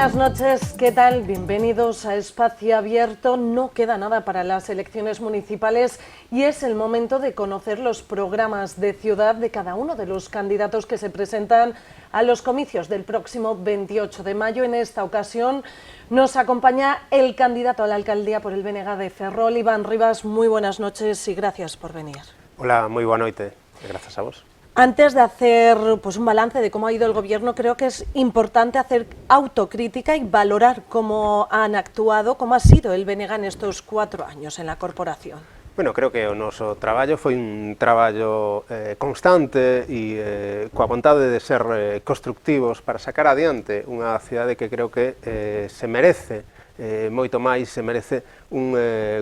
buenas noches, ¿qué tal? Bienvenidos a Espacio Abierto. No queda nada para las elecciones municipales y es el momento de conocer los programas de ciudad de cada uno de los candidatos que se presentan a los comicios del próximo 28 de mayo. En esta ocasión nos acompaña el candidato a la alcaldía por el BNG de Ferrol, Iván Rivas. Muy buenas noches y gracias por venir. Hola, muy buena noche. Gracias a vos. Antes de hacer un balance de cómo ha ido el gobierno, creo que es importante hacer autocrítica y valorar cómo han actuado, cómo ha sido el BNG en estos 4 años en la corporación. Bueno, creo que o noso traballo foi un traballo constante e coa vontade de ser constructivos para sacar adiante unha cidade que creo que se merece moito máis, se merece un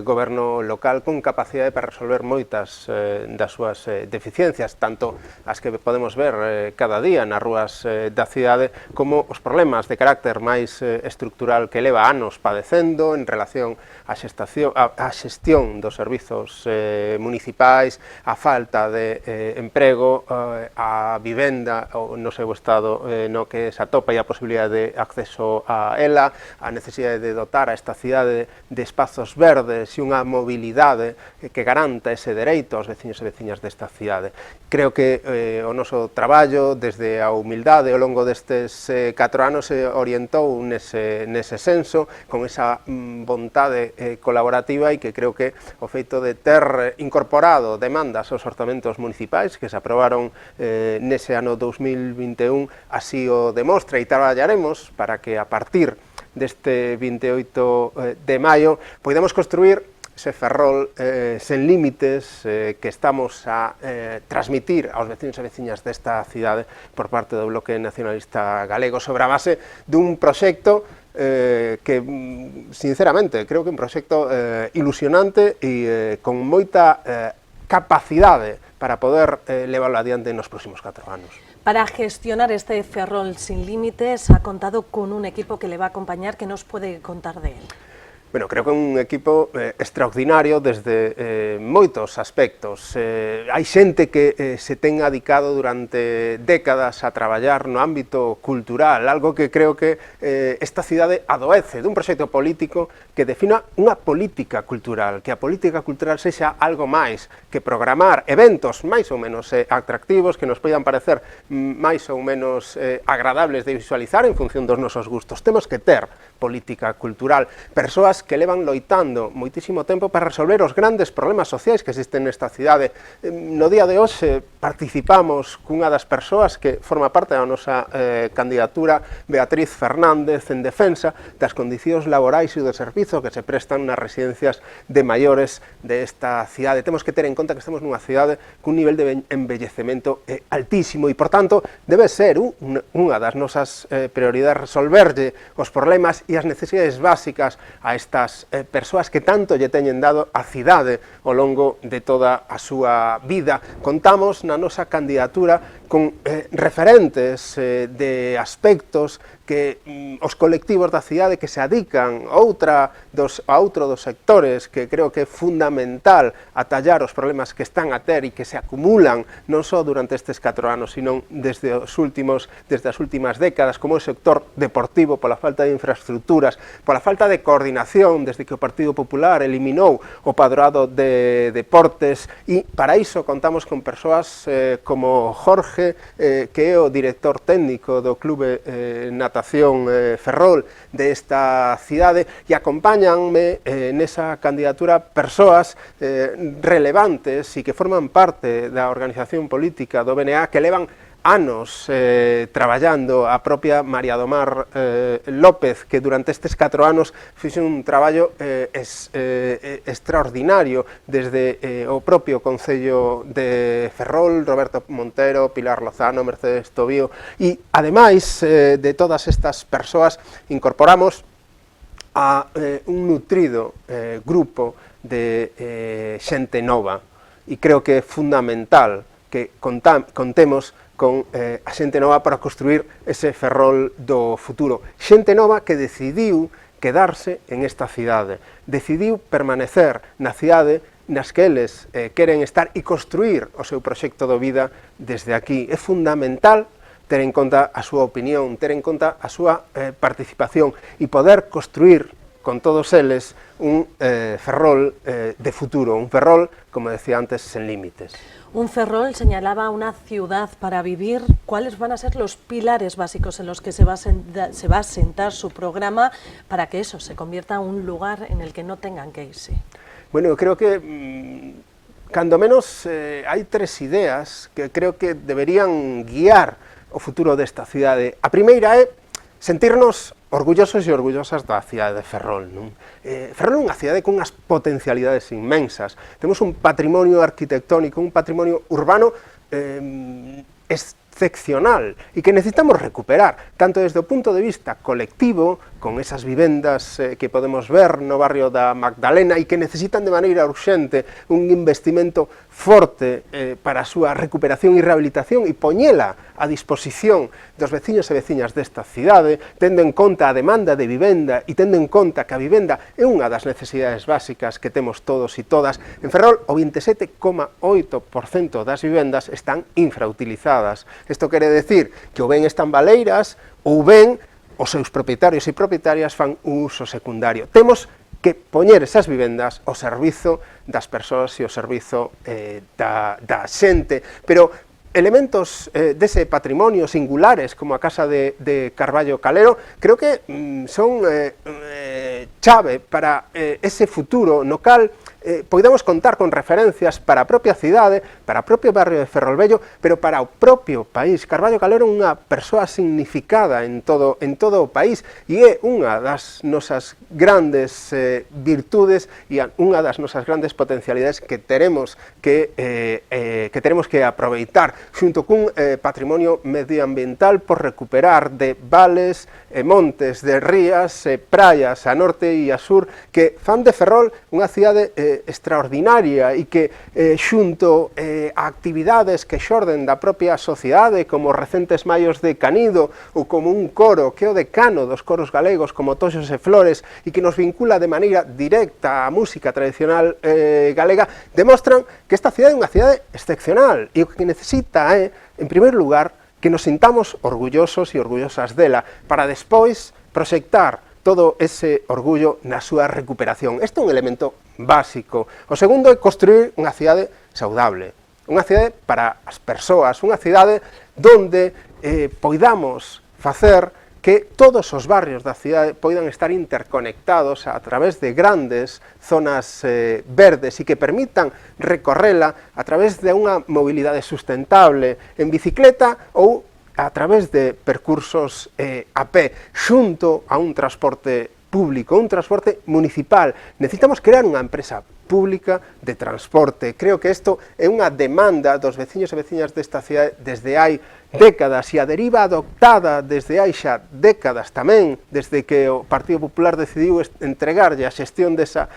goberno local con capacidade para resolver moitas das súas deficiencias, tanto as que podemos ver cada día nas rúas da cidade, como os problemas de carácter máis estructural que leva anos padecendo en relación á xestión dos servizos municipais, a falta de emprego, a vivenda no seu estado no que se atopa e a posibilidade de acceso a ela, a necesidade de dotar a esta cidade de espazos verdes e unha mobilidade que garanta ese dereito aos veciños e veciñas desta cidade. Creo que o noso traballo, desde a humildade ao longo destes 4 anos, se orientou nese senso, con esa vontade colaborativa, e que creo que o feito de ter incorporado demandas aos orzamentos municipais que se aprobaron nese ano 2021 así o demostra, e traballaremos para que a partir deste 28 de maio podemos construir ese Ferrol sen límites que estamos a transmitir aos veciños e veciñas desta cidade por parte do Bloque Nacionalista Galego, sobre a base dun proxecto que, sinceramente, creo que é un proxecto ilusionante e con moita capacidade para poder levarlo adiante nos próximos 4 anos. Para gestionar este Ferrol sin límites ha contado con un equipo que le va a acompañar. ¿Qué nos puede contar de él? Bueno, creo que é un equipo extraordinario desde moitos aspectos. Hai xente que se ten adicado durante décadas a traballar no ámbito cultural, algo que creo que esta cidade adoece dun proxecto político que defina unha política cultural, que a política cultural sexa algo máis que programar eventos máis ou menos atractivos, que nos poidan parecer máis ou menos agradables de visualizar en función dos nosos gustos. Temos que ter política cultural, persoas que levan loitando moitísimo tempo para resolver os grandes problemas sociais que existen nesta cidade. No día de hoxe participamos cunha das persoas que forma parte da nosa candidatura, Beatriz Fernández, en defensa das condicións laborais e do servizo que se prestan nas residencias de maiores desta cidade. Temos que ter en conta que estamos nunha cidade cun nivel de envellecemento altísimo e, por tanto, debe ser unha das nosas prioridades resolverlle os problemas e as necesidades básicas a estas persoas que tanto lle teñen dado a cidade ao longo de toda a súa vida. Contamos na nosa candidatura con referentes de aspectos que os colectivos da cidade que se adican a outro dos sectores que creo que é fundamental atallar os problemas que están a ter e que se acumulan non só durante estes 4 anos, sino desde as últimas décadas, como o sector deportivo, pola falta de infraestructuras, pola falta de coordinación desde que o Partido Popular eliminou o padroado de deportes, e para iso contamos con persoas como Jorge, que é o director técnico do Clube Natación Ferrol desta cidade, e acompáñanme nesa candidatura persoas relevantes e que forman parte da organización política do BNA, que levan anos traballando. A propia María do Mar López, que durante estes 4 anos fixe un traballo extraordinario desde o propio Concello de Ferrol, Roberto Montero, Pilar Lozano, Mercedes Tobío, e ademais de todas estas persoas incorporamos a un nutrido grupo de xente nova, e creo que é fundamental que contemos con a xente nova para construir ese Ferrol do futuro. Xente nova que decidiu quedarse en esta cidade, decidiu permanecer na cidade nas que eles queren estar e construir o seu proxecto de vida desde aquí. É fundamental ter en conta a súa opinión, ter en conta a súa participación e poder construir con todos eles un Ferrol de futuro, un Ferrol, como decía antes, sen límites. Un Ferrol señalaba una ciudad para vivir. ¿Cuáles van a ser los pilares básicos en los que se va a sentar su programa para que eso se convierta en un lugar en el que no tengan que irse? Bueno, eu creo que, cando menos, hai tres ideas que creo que deberían guiar o futuro desta cidade. A primeira é sentirnos orgullosos e orgullosas da cidade de Ferrol, non? Ferrol é unha cidade con unhas potencialidades inmensas. Temos un patrimonio arquitectónico, un patrimonio urbano excepcional e que necesitamos recuperar, tanto desde o punto de vista colectivo, con esas vivendas que podemos ver no barrio da Magdalena e que necesitan de maneira urxente un investimento forte para a súa recuperación e rehabilitación e poñela a disposición dos veciños e veciñas desta cidade, tendo en conta a demanda de vivenda e tendo en conta que a vivenda é unha das necesidades básicas que temos todos e todas. En Ferrol, o 27,8% das vivendas están infrautilizadas. Isto quere decir que ou ben están baleiras ou ben os seus propietarios e propietarias fan un uso secundario. Temos que poñer esas vivendas ao servizo das persoas e ao servizo da xente, pero elementos dese patrimonio singulares como a casa de Carballo Calero creo que son chave para ese futuro no cal poidamos contar con referencias para a propia cidade, para o propio barrio de Ferrolvello, pero para o propio país. Carballo Calero é unha persoa significada en todo o país e é unha das nosas grandes virtudes e unha das nosas grandes potencialidades que teremos que aproveitar xunto cun patrimonio medioambiental por recuperar de vales, montes, de rías, praias a norte e a sur que fan de Ferrol unha cidade extraordinaria e que xunto a actividades que xorden da propia sociedade como recentes maios de Canido ou como un coro que é o decano dos coros galegos como Toxos e Flores e que nos vincula de maneira directa á música tradicional galega, demostran que esta cidade é unha cidade excepcional e o que necesita é, en primeiro lugar, que nos sintamos orgullosos e orgullosas dela para despois proxectar todo ese orgullo na súa recuperación. Este é un elemento básico. O segundo é construir unha cidade saudable, unha cidade para as persoas, unha cidade donde poidamos facer que todos os barrios da cidade poidan estar interconectados a través de grandes zonas verdes e que permitan recorrela a través de unha mobilidade sustentable en bicicleta ou a través de percursos a pé, xunto a un transporte público, un transporte municipal. Necesitamos crear unha empresa pública de transporte. Creo que isto é unha demanda dos veciños e veciñas desta cidade desde hai décadas e a deriva adoptada desde hai xa décadas tamén, desde que o Partido Popular decidiu entregarlle a xestión dese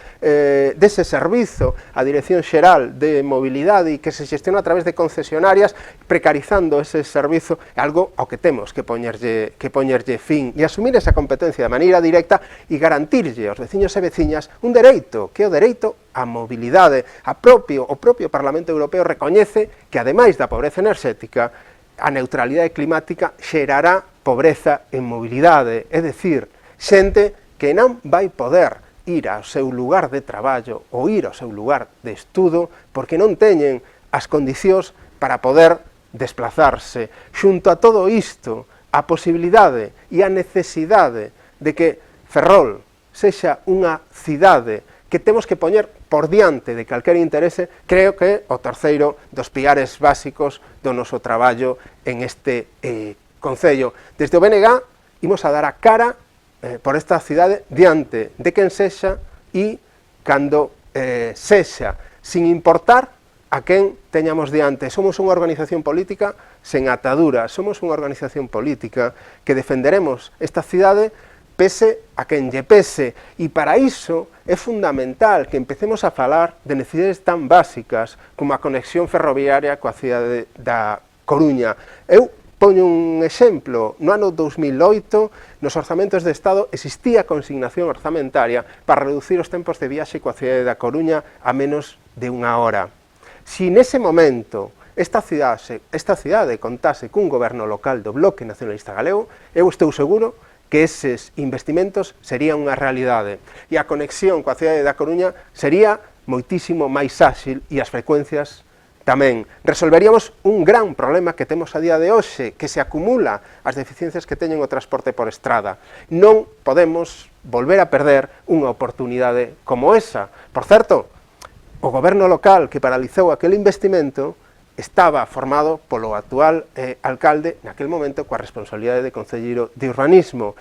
servizo á Dirección Xeral de Mobilidade e que se xestiona a través de concesionarias precarizando ese servizo, é algo ao que temos que poñerlle fin e asumir esa competencia de maneira directa e garantirlle aos veciños e veciñas un dereito, que é o dereito á mobilidade. O propio Parlamento Europeo recoñece que, ademais da pobreza enerxética, a neutralidade climática xerará pobreza en mobilidade, é dicir, xente que non vai poder ir ao seu lugar de traballo ou ir ao seu lugar de estudo porque non teñen as condicións para poder desplazarse. Xunto a todo isto, a posibilidade e a necesidade de que Ferrol sexa unha cidade que temos que poñer por diante de calquer interese, creo que é o terceiro dos piares básicos do noso traballo en este Concello. Desde o BNG imos a dar a cara por esta cidade diante de quen sexa e cando sexa, sin importar a quen teñamos diante. Somos unha organización política sen ataduras, somos unha organización política que defenderemos esta cidade pese a quen lle pese, e para iso é fundamental que empecemos a falar de necesidades tan básicas como a conexión ferroviaria coa cidade da Coruña. Eu poño un exemplo, no ano 2008, nos orzamentos de Estado existía consignación orzamentaria para reducir os tempos de viaxe coa cidade da Coruña a menos de unha hora. Si nese momento esta cidade contase cun goberno local do Bloque Nacionalista Galego, eu estou seguro que eses investimentos serían unha realidade e a conexión coa cidade da Coruña sería moitísimo máis áxil e as frecuencias tamén. Resolveríamos un gran problema que temos a día de hoxe, que se acumula as deficiencias que teñen o transporte por estrada. Non podemos volver a perder unha oportunidade como esa. Por certo, o goberno local que paralizou aquel investimento estaba formado polo actual alcalde naquel momento coa responsabilidade de concelleiro de urbanismo.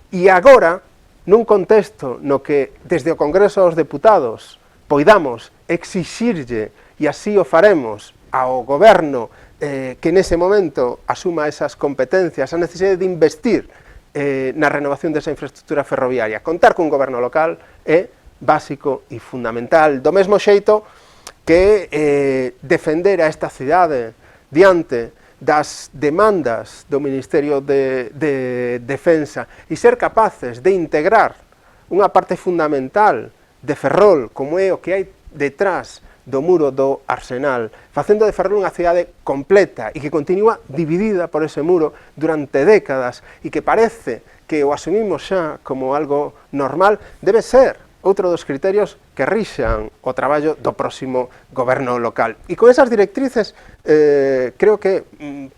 E agora, nun contexto no que desde o Congreso dos Deputados poidamos exixirlle, e así o faremos, ao goberno que nese momento asuma esas competencias, a necesidade de investir na renovación desa infraestructura ferroviaria. Contar cun goberno local é básico e fundamental, do mesmo xeito que defender a esta cidade diante das demandas do Ministerio de Defensa e ser capaces de integrar unha parte fundamental de Ferrol, como é o que hai detrás do muro do Arsenal, facendo de Ferrol unha cidade completa e que continúa dividida por ese muro durante décadas e que parece que o asumimos xa como algo normal, debe ser outro dos criterios que rixan o traballo do próximo goberno local. E con esas directrices creo que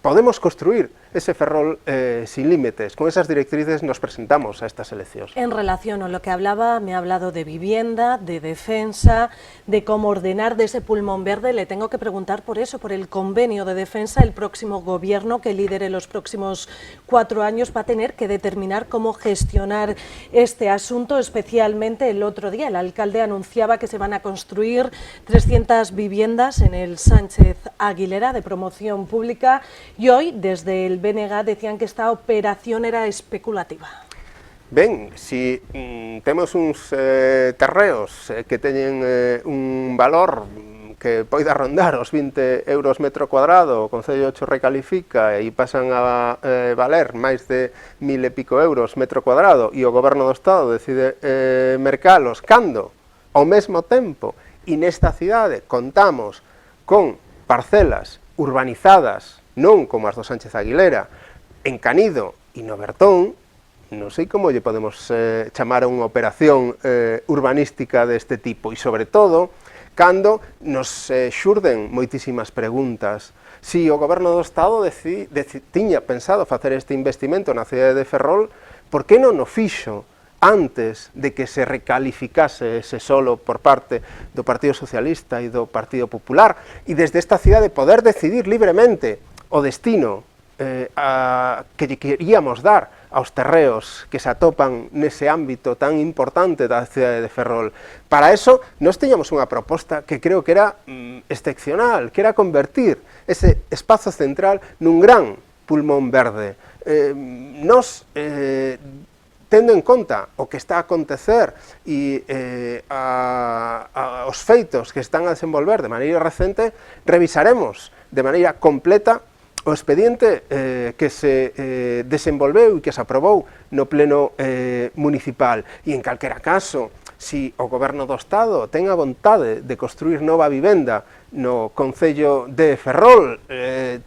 podemos construir ese Ferrol sin límites. Con esas directrices nos presentamos a estas eleccións. En relación a lo que hablaba, me ha hablado de vivienda, de defensa, de cómo ordenar de ese pulmón verde. Le tengo que preguntar por eso, por el convenio de defensa. El próximo gobierno que lidere los próximos 4 años va a tener que determinar cómo gestionar este asunto. Especialmente el otro día el alcalde anunciaba que se van a construir 300 viviendas en el Sánchez Aguilera de promoción pública y hoy desde el BNG decían que esta operación era especulativa. Ben, si temos uns terreos que teñen un valor que poida rondar os 20 euros metro cuadrado, o Concello Ocho recalifica e pasan a valer máis de 1000 e pico euros metro cuadrado e o Goberno do Estado decide mercalos cando, ao mesmo tempo, e nesta cidade contamos con parcelas urbanizadas, non como as do Sánchez Aguilera, en Canido e no Bertón, non sei como lle podemos chamar a unha operación urbanística deste tipo e, sobre todo, cando nos xurden moitísimas preguntas. Si o Goberno do Estado tiña pensado facer este investimento na cidade de Ferrol, por que non o fixo antes de que se recalificase ese solo por parte do Partido Socialista e do Partido Popular, e desde esta cidade poder decidir libremente o destino que lle queríamos dar aos terreos que se atopan nese ámbito tan importante da cidade de Ferrol. Para eso, nós tiñamos unha proposta que creo que era excepcional, que era convertir ese espazo central nun gran pulmón verde. Nós, tendo en conta o que está a acontecer e os feitos que están a desenvolver de maneira recente, revisaremos de maneira completa o expediente que se desenvolveu e que se aprobou no pleno municipal. E en calquera caso, si o Goberno do Estado ten a vontade de construir nova vivenda no Concello de Ferrol,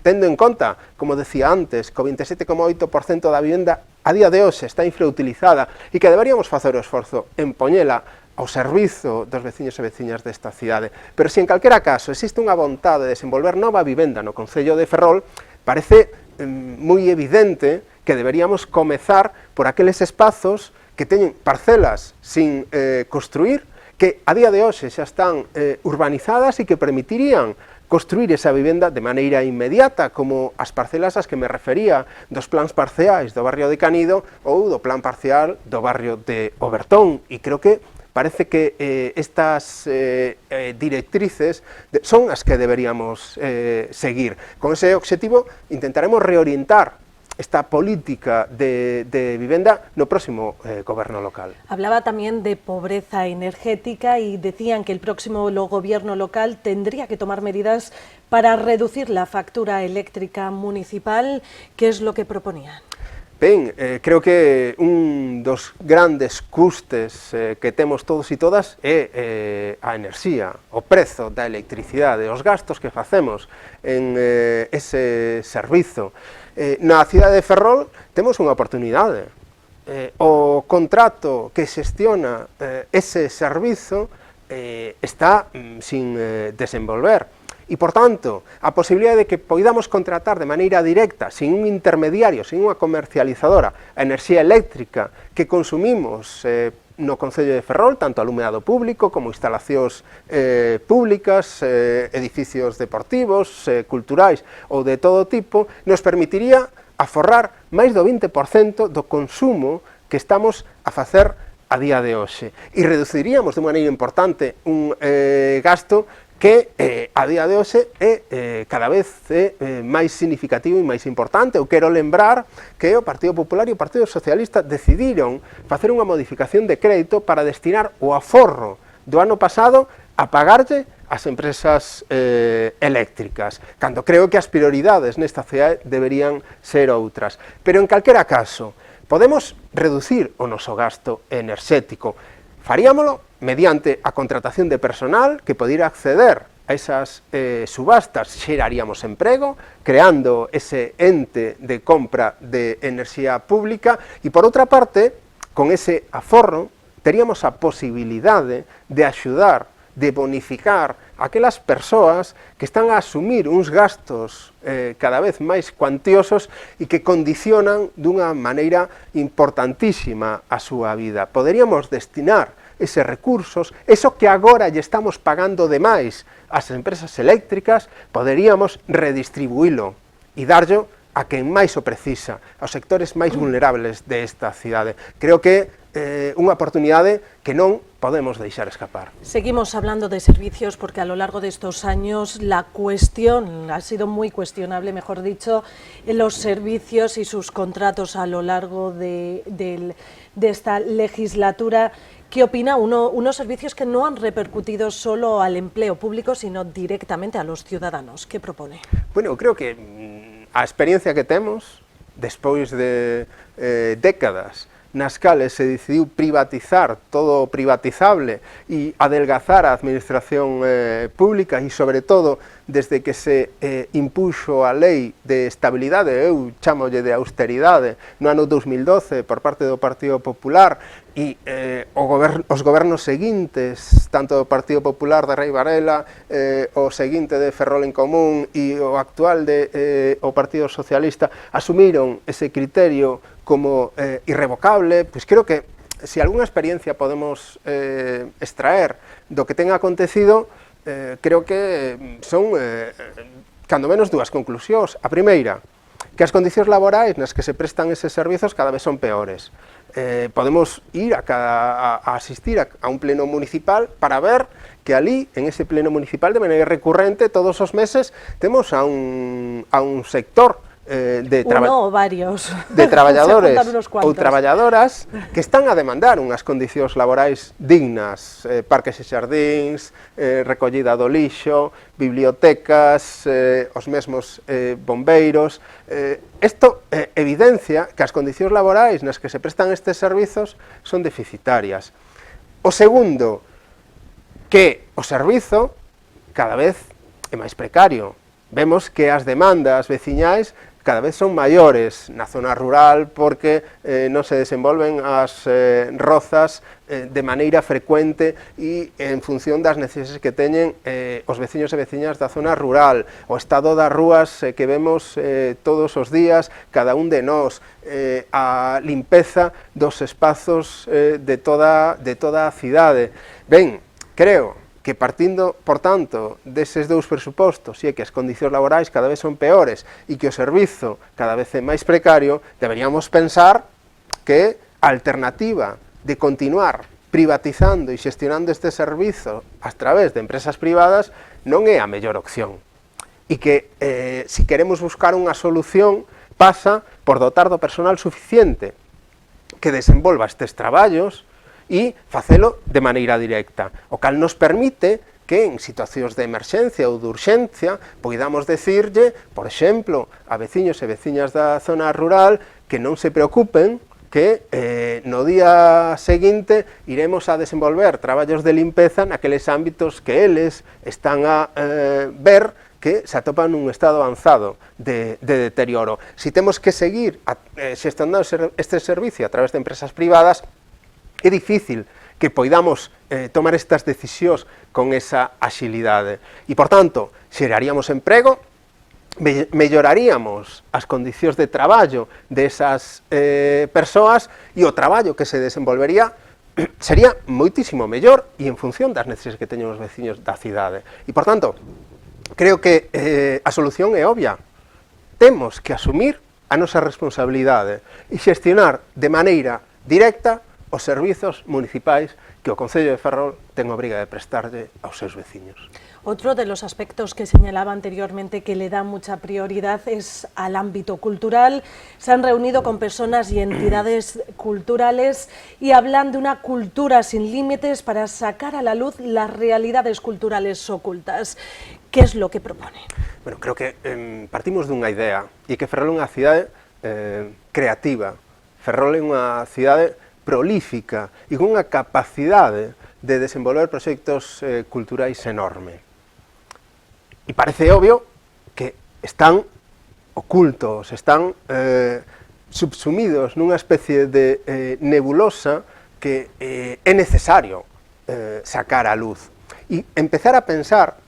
tendo en conta, como decía antes, que o 27,8% da vivenda a día de hoxe está infrautilizada e que deberíamos facer o esforzo en poñela ao servizo dos veciños e veciñas desta cidade. Pero se en calquera caso existe unha vontade de desenvolver nova vivenda no Concello de Ferrol, parece moi evidente que deberíamos comezar por aqueles espazos que teñen parcelas sin construir, que a día de hoxe xa están urbanizadas e que permitirían construir esa vivenda de maneira inmediata, como as parcelas ás que me refería dos plans parciais do barrio de Canido ou do plan parcial do barrio de Obertón. E creo que parece que estas directrices son as que deberíamos seguir. Con ese obxectivo intentaremos reorientar esta política de vivenda no próximo goberno local. Hablaba también de pobreza energética y decían que el próximo gobierno local tendría que tomar medidas para reducir la factura eléctrica municipal. ¿Qué es lo que proponían? Ben, creo que un dos grandes custes que temos todos e todas é a enerxía, o prezo da electricidade, os gastos que facemos en ese servizo. Na cidade de Ferrol temos unha oportunidade. O contrato que xestiona ese servizo está sin desenvolver. E, por tanto, a posibilidade de que poidamos contratar de maneira directa, sin un intermediario, sin unha comercializadora, a enerxía eléctrica que consumimos no Concello de Ferrol, tanto alumeado público como instalacións públicas, edificios deportivos, culturais ou de todo tipo, nos permitiría aforrar máis do 20% do consumo que estamos a facer a día de hoxe. E reduciríamos de maneira importante un gasto que a día de hoxe é cada vez máis significativo e máis importante. Eu quero lembrar que o Partido Popular e o Partido Socialista decidiron facer unha modificación de crédito para destinar o aforro do ano pasado a pagarlle as empresas eléctricas, cando creo que as prioridades nesta cidade deberían ser outras. Pero en calquera caso, podemos reducir o noso gasto enerxético. Faríamolo mediante a contratación de personal que podiera acceder a esas subastas, xeraríamos emprego, creando ese ente de compra de enerxía pública e, por outra parte, con ese aforro, teríamos a posibilidade de axudar, de bonificar aquelas persoas que están a asumir uns gastos cada vez máis cuantiosos e que condicionan dunha maneira importantísima a súa vida. Poderíamos destinar eses recursos, eso que agora lle estamos pagando de máis ás empresas eléctricas, poderíamos redistribuílo e darllo a quen máis o precisa, aos sectores máis vulnerables desta cidade. Creo que unha oportunidade que non podemos deixar escapar. Seguimos hablando de servicios porque a lo largo de estos años la cuestión ha sido muy cuestionable, mejor dicho, en los servicios y sus contratos a lo largo de esta legislatura. ¿Qué opina unos servicios que no han repercutido solo al empleo público, sino directamente a los ciudadanos? ¿Qué propone? Bueno, creo que a experiencia que temos, despois de décadas nas cales se decidiu privatizar todo o privatizable e adelgazar a administración pública e, sobre todo, desde que se impuxo a lei de estabilidade, eu chamolle de austeridade, no ano 2012 por parte do Partido Popular e os gobernos seguintes, tanto do Partido Popular de Rei Varela, o seguinte de Ferrol en Común e o actual o Partido Socialista, asumiron ese criterio como irrevocable. Pois creo que se algunha experiencia podemos extraer do que ten acontecido, creo que son, cando menos, dúas conclusións. A primeira, que as condicións laborais nas que se prestan eses servizos cada vez son peores. Podemos ir a asistir a un pleno municipal para ver que ali, en ese pleno municipal, de maneira recurrente, todos os meses, temos a un sector de traballadores ou traballadoras que están a demandar unhas condicións laborais dignas, parques e xardíns, recollida do lixo, bibliotecas, os mesmos bombeiros. Isto evidencia que as condicións laborais nas que se prestan estes servizos son deficitarias. O segundo, que o servizo cada vez é máis precario. Vemos que as demandas veciñais cada vez son maiores na zona rural porque non se desenvolven as rozas de maneira frecuente e en función das necesidades que teñen os veciños e veciñas da zona rural, o estado das rúas que vemos todos os días, cada un de nós, a limpeza dos espazos de toda a cidade. Ben, creo que partindo, por tanto, deses dous presupostos, e que as condicións laborais cada vez son peores e que o servizo cada vez é máis precario, deberíamos pensar que a alternativa de continuar privatizando e xestionando este servizo a través de empresas privadas non é a mellor opción. E que, se queremos buscar unha solución, pasa por dotar do personal suficiente que desenvolva estes traballos e facelo de maneira directa, o cal nos permite que en situacións de emerxencia ou de urxencia poidamos decirlle, por exemplo, a veciños e veciñas da zona rural que non se preocupen, que no día seguinte iremos a desenvolver traballos de limpeza naqueles ámbitos que eles están a ver que se atopan nun estado avanzado de deterioro. Si temos que seguir xestionando este servicio a través de empresas privadas, é difícil que poidamos tomar estas decisións con esa axilidade. E, por tanto, xeraríamos emprego, melloraríamos as condicións de traballo desas persoas e o traballo que se desenvolvería sería moitísimo mellor e en función das necesidades que teñen os veciños da cidade. E, por tanto, creo que a solución é obvia. Temos que asumir a nosa responsabilidade e xestionar de maneira directa os servizos municipais que o Concello de Ferrol ten obriga de prestarlle aos seus veciños. Otro de los aspectos que señalaba anteriormente que le da mucha prioridad es al ámbito cultural. Se han reunido con personas y entidades culturales y hablan de una cultura sin límites para sacar a la luz las realidades culturales ocultas. ¿Qué es lo que propone? Bueno, creo que partimos dunha idea, e que Ferrol é unha cidade creativa. Ferrol é unha cidade prolífica e con unha capacidade de desenvolver proxectos culturais enorme. E parece obvio que están ocultos, están subsumidos nunha especie de nebulosa que é necesario sacar á luz. E empezar a pensar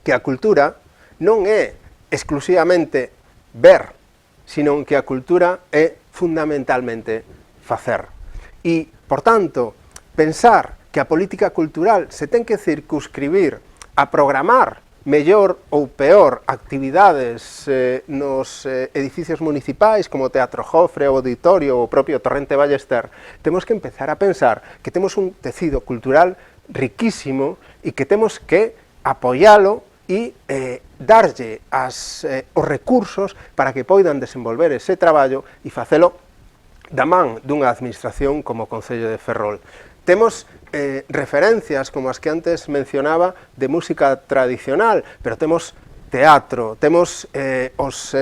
que a cultura non é exclusivamente ver, sino que a cultura é fundamentalmente facer. E, por tanto, pensar que a política cultural se ten que circunscribir a programar mellor ou peor actividades nos edificios municipais como o Teatro Jofre, o Auditorio ou o propio Torrente Ballester, temos que empezar a pensar que temos un tecido cultural riquísimo e que temos que apoialo e darlle os recursos para que poidan desenvolver ese traballo e facelo da man dunha administración como o Concello de Ferrol. Temos referencias como as que antes mencionaba de música tradicional, pero temos teatro, temos os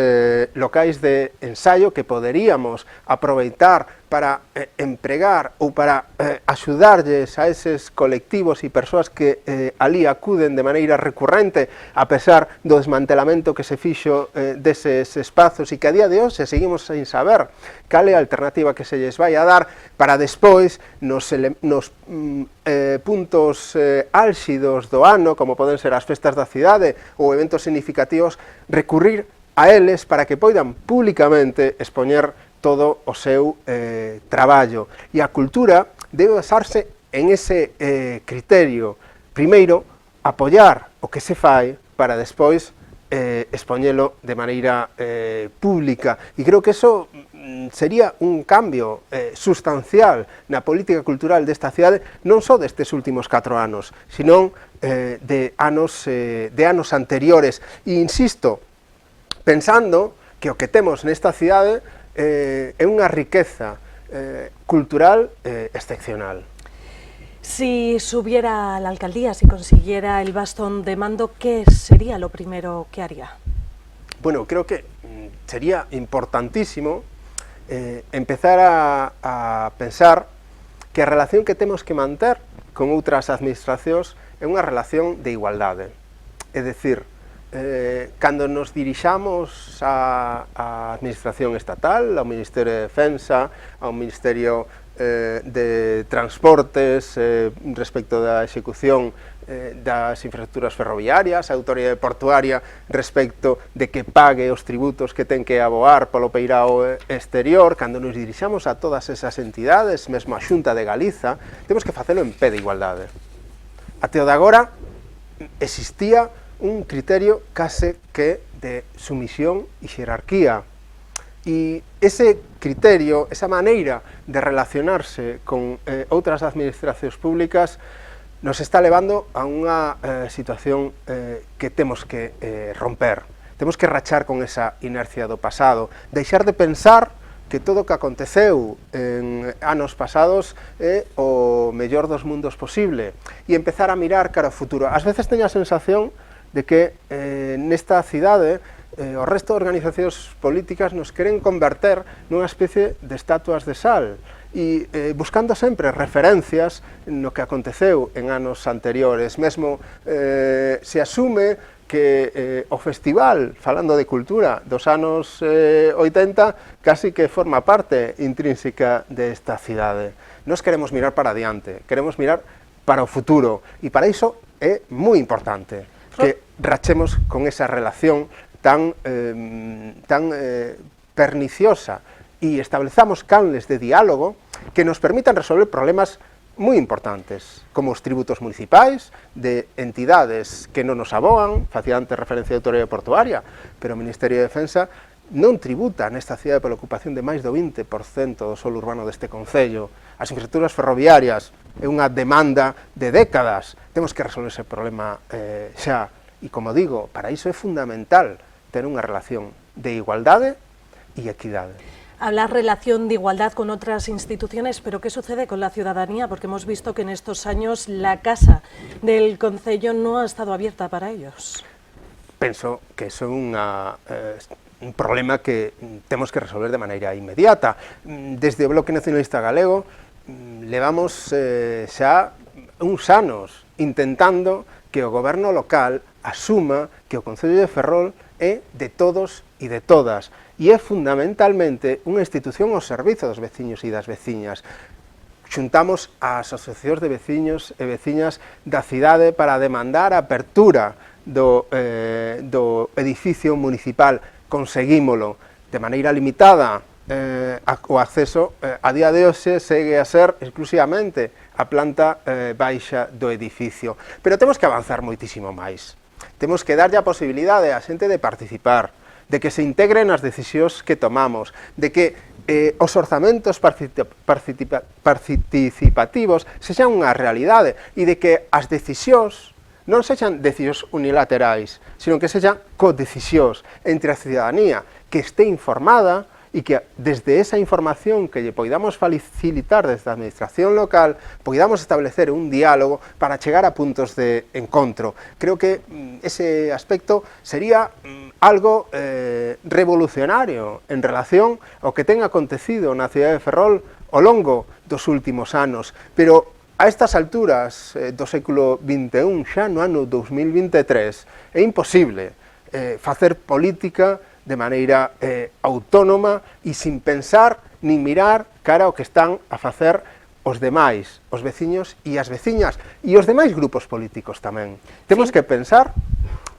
locais de ensaio que poderíamos aproveitar para empregar ou para axudarlles a eses colectivos e persoas que ali acuden de maneira recurrente a pesar do desmantelamento que se fixo deses espazos e que a día de hoxe seguimos sen saber cal é a alternativa que se lles vai a dar para despois nos puntos álxidos do ano, como poden ser as festas da cidade ou eventos significativos, recurrir a eles para que poidan públicamente expoñer todo o seu traballo. E a cultura debe basarse en ese criterio. Primeiro, apoiar o que se fai para despois expoñelo de maneira pública. E creo que eso sería un cambio sustancial na política cultural desta cidade, non só destes últimos 4 anos, senón de anos anteriores. E insisto, pensando que o que temos nesta cidade é unha riqueza cultural excepcional. Si subiera a la alcaldía, si consiguiera el bastón de mando, ¿qué sería lo primero que haría? Bueno, creo que sería importantísimo empezar a pensar que a relación que temos que manter con outras administracións é unha relación de igualdade. É dicir, cando nos dirixamos á administración estatal, ao Ministerio de Defensa, ao Ministerio de Transportes, respecto da execución das infraestructuras ferroviarias, a autoridade portuaria respecto de que pague os tributos que ten que aboar polo peirao exterior, cando nos dirixamos a todas esas entidades, mesmo a Xunta de Galiza, temos que facelo en pé de igualdade. Até o de agora existía un criterio case que de sumisión e xerarquía, e ese criterio, esa maneira de relacionarse con outras administracións públicas nos está levando a unha situación que temos que romper. Temos que rachar con esa inercia do pasado, deixar de pensar que todo o que aconteceu en anos pasados é o mellor dos mundos posible e empezar a mirar cara ao futuro. Ás veces teño a sensación de que nesta cidade o resto de organizacións políticas nos queren converter nunha especie de estatuas de sal, e buscando sempre referencias no que aconteceu en anos anteriores. Mesmo se asume que o festival, falando de cultura, dos anos 80, casi que forma parte intrínseca desta cidade. Nos queremos mirar para adiante, queremos mirar para o futuro, e para iso é moi importante que rachemos con esa relación tan perniciosa e establezamos canles de diálogo que nos permitan resolver problemas moi importantes, como os tributos municipais de entidades que non nos aboan, facía antes referencia a autoridade portuaria, pero o Ministerio de Defensa non tributa nesta cidade pola ocupación de máis do 20% do solo urbano deste concello. As infraestructuras ferroviarias é unha demanda de décadas, temos que resolver ese problema xa, e como digo, para iso é fundamental ter unha relación de igualdade e equidade. Hablar relación de igualdad con otras instituciones, pero ¿qué sucede con la ciudadanía? Porque hemos visto que en estos años la casa del concello no ha estado abierta para ellos. Penso que eso é un problema que temos que resolver de maneira inmediata. Desde o Bloque Nacionalista Galego levamos xa uns anos intentando que o goberno local asuma que o Concello de Ferrol é de todos e de todas, e é fundamentalmente unha institución ao servizo dos veciños e das veciñas. Xuntamos as asociacións de veciños e veciñas da cidade para demandar a apertura do edificio municipal. Conseguímolo de maneira limitada. O acceso a día de hoxe segue a ser exclusivamente a planta baixa do edificio, pero temos que avanzar moitísimo máis. Temos que darlle a posibilidade á xente de participar, de que se integren as decisións que tomamos, de que os orzamentos participativos sexan unha realidade e de que as decisións non sexan decisións unilaterais, sino que sexan codecisións entre a ciudadanía que este informada e que desde esa información que lle poidamos facilitar desde a administración local poidamos establecer un diálogo para chegar a puntos de encontro. Creo que ese aspecto sería algo revolucionario en relación ao que ten acontecido na cidade de Ferrol ao longo dos últimos anos, pero a estas alturas do século XXI, xa no ano 2023, é imposible facer política de maneira autónoma e sin pensar nin mirar cara ao que están a facer os demais, os veciños e as veciñas, e os demais grupos políticos tamén. Temos que pensar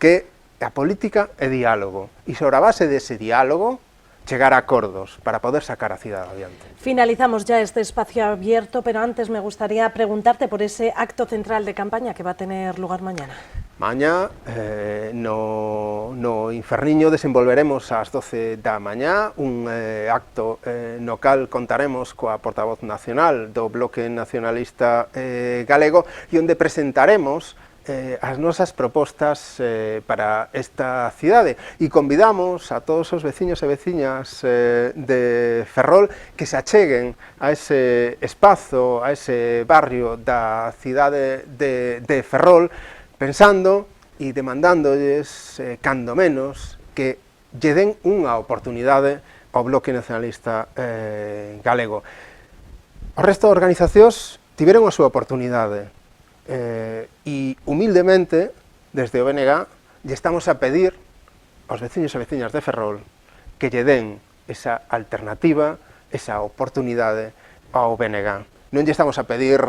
que a política é diálogo, e sobre a base dese diálogo chegar a acordos para poder sacar a cidade adiante. Finalizamos ya este espacio abierto, pero antes me gustaría preguntarte por ese acto central de campaña que va a tener lugar mañana. Mañá, no Inferniño, desenvolveremos ás 12 da mañá un acto no cal contaremos coa portavoz nacional do Bloque Nacionalista Galego e onde presentaremos as nosas propostas para esta cidade e convidamos a todos os veciños e veciñas de Ferrol que se acheguen a ese espazo, a ese barrio da cidade de Ferrol, pensando e demandándolles, cando menos, que lle den unha oportunidade ao Bloque Nacionalista Galego. O resto de organizacións tiveron a súa oportunidade e, humildemente, desde o BNG, lle estamos a pedir aos veciños e veciñas de Ferrol que lle den esa alternativa, esa oportunidade ao BNG. Non lle estamos a pedir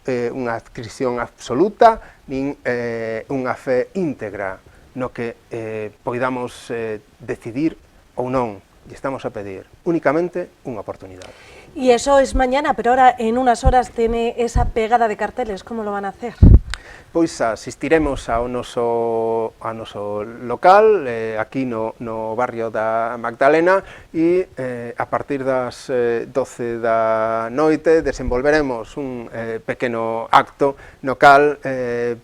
unha adscripción absoluta, nin unha fe íntegra no que poidamos decidir ou non. Lle estamos a pedir únicamente unha oportunidade. Y eso es mañana, pero ahora en unas horas tiene esa pegada de carteles. ¿Cómo lo van a hacer? Pois asistiremos ao noso local, aquí no barrio da Magdalena, e a partir das 12 da noite desenvolveremos un pequeno acto no cal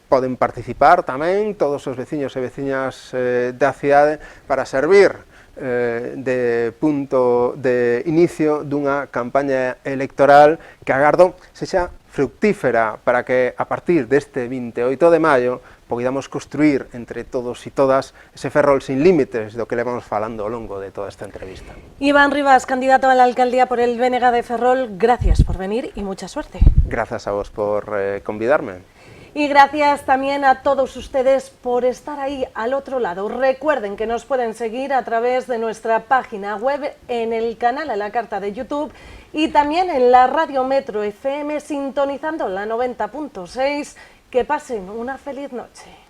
poden participar tamén todos os veciños e veciñas da cidade para servir de punto de inicio dunha campaña electoral que agardo sexa fructífera para que a partir deste 28 de maio poidamos construir entre todos e todas ese ferrol sin límites do que levamos falando ao longo de toda esta entrevista. Iván Rivas, candidato a la alcaldía por el BNG de Ferrol, gracias por venir y mucha suerte. Gracias a vos por convidarme. Y gracias también a todos ustedes por estar ahí al otro lado. Recuerden que nos pueden seguir a través de nuestra página web, en el canal A la Carta de YouTube y también en la Radio Metro FM sintonizando la 90.6. Que pasen una feliz noche.